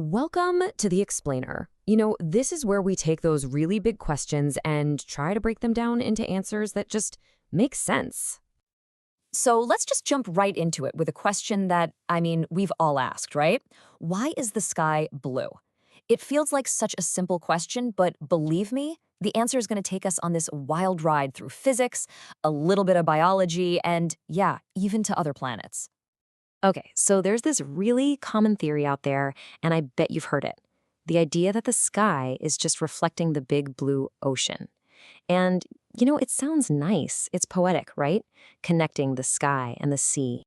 Welcome to The Explainer. This is where we take those really big questions and try to break them down into answers that just make sense. So let's just jump right into it with a question that, we've all asked, right? Why is the sky blue? It feels like such a simple question, but believe me, the answer is going to take us on this wild ride through physics, a little bit of biology, and yeah, even to other planets. Okay, so there's this really common theory out there, and I bet you've heard it. The idea that the sky is just reflecting the big blue ocean. And, it sounds nice. It's poetic, right? Connecting the sky and the sea.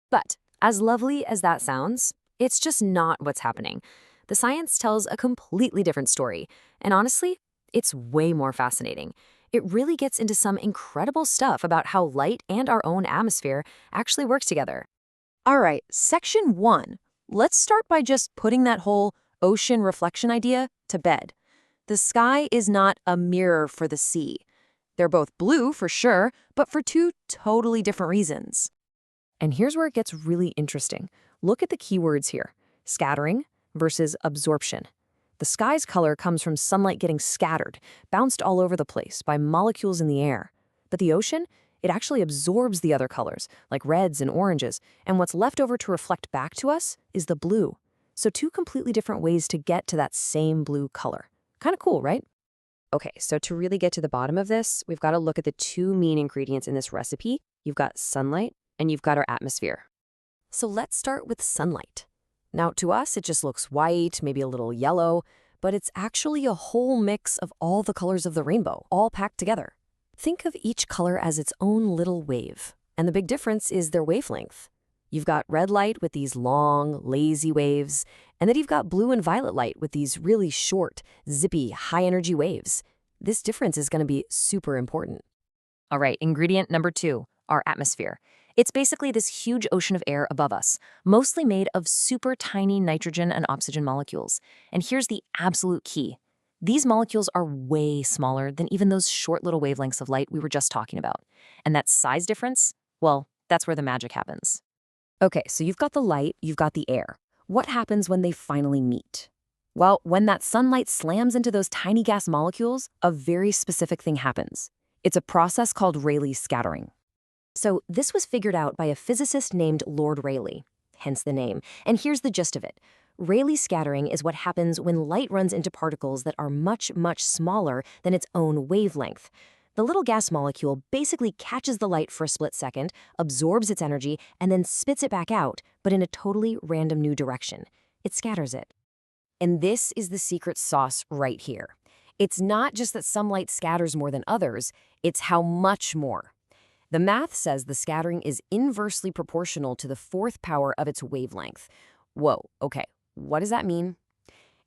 But as lovely as that sounds, it's just not what's happening. The science tells a completely different story. And honestly, it's way more fascinating. It really gets into some incredible stuff about how light and our own atmosphere actually work together. All right, section 1. Let's start by just putting that whole ocean reflection idea to bed. The sky is not a mirror for the sea. They're both blue for sure, but for two totally different reasons. And here's where it gets really interesting. Look at the keywords here: scattering versus absorption. The sky's color comes from sunlight getting scattered, bounced all over the place by molecules in the air. But the ocean, it actually absorbs the other colors, like reds and oranges, and what's left over to reflect back to us is the blue. So two completely different ways to get to that same blue color. Kind of cool, right? Okay, so to really get to the bottom of this, we've got to look at the two main ingredients in this recipe. You've got sunlight and you've got our atmosphere. So let's start with sunlight. Now, to us, it just looks white, maybe a little yellow, but it's actually a whole mix of all the colors of the rainbow, all packed together. Think of each color as its own little wave, and the big difference is their wavelength. You've got red light with these long, lazy waves, and then you've got blue and violet light with these really short, zippy, high-energy waves. This difference is going to be super important. All right, ingredient number 2, our atmosphere. It's basically this huge ocean of air above us, mostly made of super tiny nitrogen and oxygen molecules. And here's the absolute key. These molecules are way smaller than even those short little wavelengths of light we were just talking about. And that size difference, well, that's where the magic happens. Okay, so you've got the light, you've got the air. What happens when they finally meet? Well, when that sunlight slams into those tiny gas molecules, a very specific thing happens. It's a process called Rayleigh scattering. So this was figured out by a physicist named Lord Rayleigh, hence the name. And here's the gist of it. Rayleigh scattering is what happens when light runs into particles that are much, much smaller than its own wavelength. The little gas molecule basically catches the light for a split second, absorbs its energy, and then spits it back out, but in a totally random new direction. It scatters it. And this is the secret sauce right here. It's not just that some light scatters more than others, it's how much more. The math says the scattering is inversely proportional to the fourth power of its wavelength. Whoa, okay, what does that mean?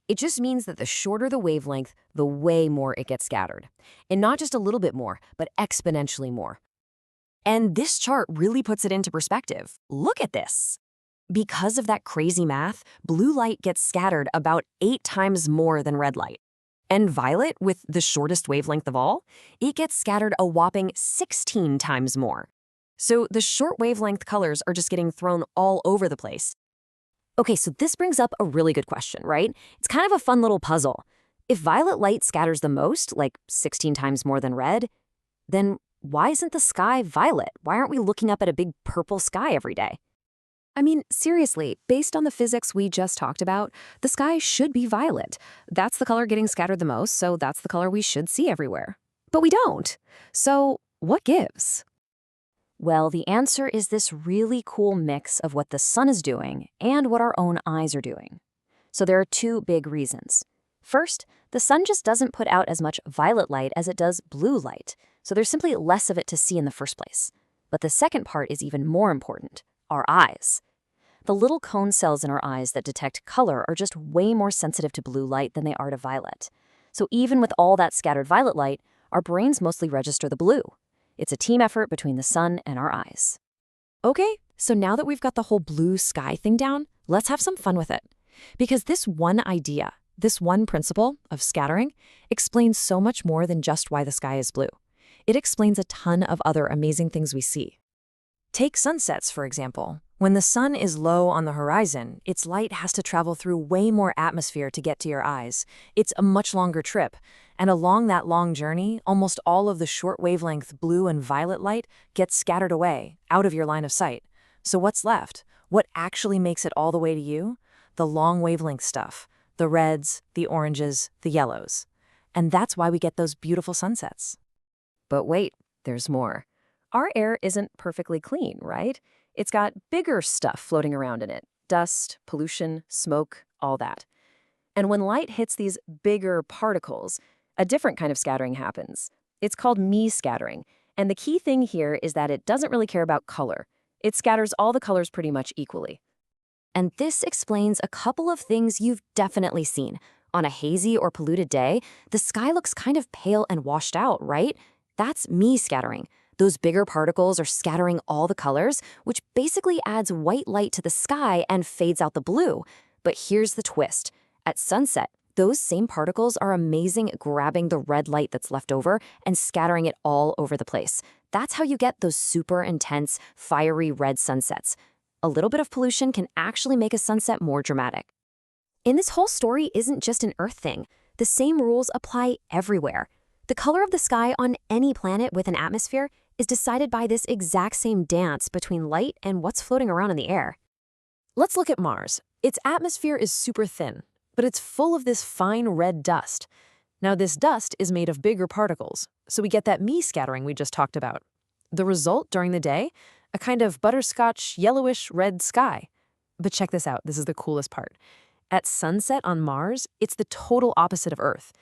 It just means that the shorter the wavelength, the way more it gets scattered. And not just a little bit more, but exponentially more. And this chart really puts it into perspective. Look at this. Because of that crazy math, blue light gets scattered about 8 times more than red light. And violet, with the shortest wavelength of all, it gets scattered a whopping 16 times more. So the short wavelength colors are just getting thrown all over the place. Okay, so this brings up a really good question, right? It's kind of a fun little puzzle. If violet light scatters the most, like 16 times more than red, then why isn't the sky violet? Why aren't we looking up at a big purple sky every day? I mean, seriously, based on the physics we just talked about, the sky should be violet. That's the color getting scattered the most, so that's the color we should see everywhere. But we don't. So what gives? Well, the answer is this really cool mix of what the sun is doing and what our own eyes are doing. So there are 2 big reasons. First, the sun just doesn't put out as much violet light as it does blue light, so there's simply less of it to see in the first place. But the second part is even more important: our eyes. The little cone cells in our eyes that detect color are just way more sensitive to blue light than they are to violet. So even with all that scattered violet light, our brains mostly register the blue. It's a team effort between the sun and our eyes. Okay, so now that we've got the whole blue sky thing down, let's have some fun with it. Because this one idea, this one principle of scattering, explains so much more than just why the sky is blue. It explains a ton of other amazing things we see. Take sunsets, for example. When the sun is low on the horizon, its light has to travel through way more atmosphere to get to your eyes. It's a much longer trip. And along that long journey, almost all of the short wavelength blue and violet light gets scattered away, out of your line of sight. So what's left? What actually makes it all the way to you? The long wavelength stuff. The reds, the oranges, the yellows. And that's why we get those beautiful sunsets. But wait, there's more. Our air isn't perfectly clean, right? It's got bigger stuff floating around in it. Dust, pollution, smoke, all that. And when light hits these bigger particles, a different kind of scattering happens. It's called me-scattering. And the key thing here is that it doesn't really care about color. It scatters all the colors pretty much equally. And this explains a couple of things you've definitely seen. On a hazy or polluted day, the sky looks kind of pale and washed out, right? That's me-scattering. Those bigger particles are scattering all the colors, which basically adds white light to the sky and fades out the blue. But here's the twist. At sunset, those same particles are amazing at grabbing the red light that's left over and scattering it all over the place. That's how you get those super intense, fiery red sunsets. A little bit of pollution can actually make a sunset more dramatic. And this whole story isn't just an Earth thing. The same rules apply everywhere. The color of the sky on any planet with an atmosphere is decided by this exact same dance between light and what's floating around in the air. Let's look at Mars. Its atmosphere is super thin, but it's full of this fine red dust. Now, this dust is made of bigger particles, so we get that me-scattering we just talked about. The result during the day? A kind of butterscotch, yellowish red sky. But check this out, this is the coolest part. At sunset on Mars, it's the total opposite of Earth.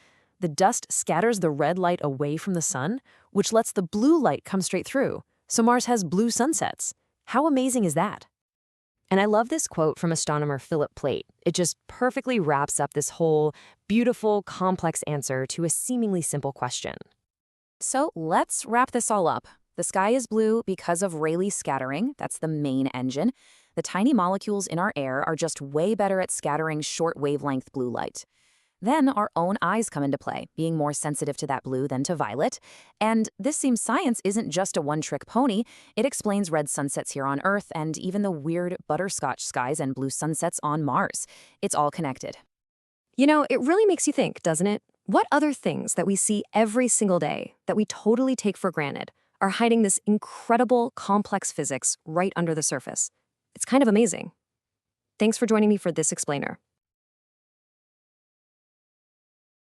The dust scatters the red light away from the sun, which lets the blue light come straight through. So Mars has blue sunsets. How amazing is that? And I love this quote from astronomer Philip Plait. It just perfectly wraps up this whole beautiful, complex answer to a seemingly simple question. So let's wrap this all up. The sky is blue because of Rayleigh scattering. That's the main engine. The tiny molecules in our air are just way better at scattering short wavelength blue light. Then our own eyes come into play, being more sensitive to that blue than to violet. And this seems science isn't just a one-trick pony. It explains red sunsets here on Earth and even the weird butterscotch skies and blue sunsets on Mars. It's all connected. You know, it really makes you think, doesn't it? What other things that we see every single day that we totally take for granted are hiding this incredible, complex physics right under the surface? It's kind of amazing. Thanks for joining me for this explainer.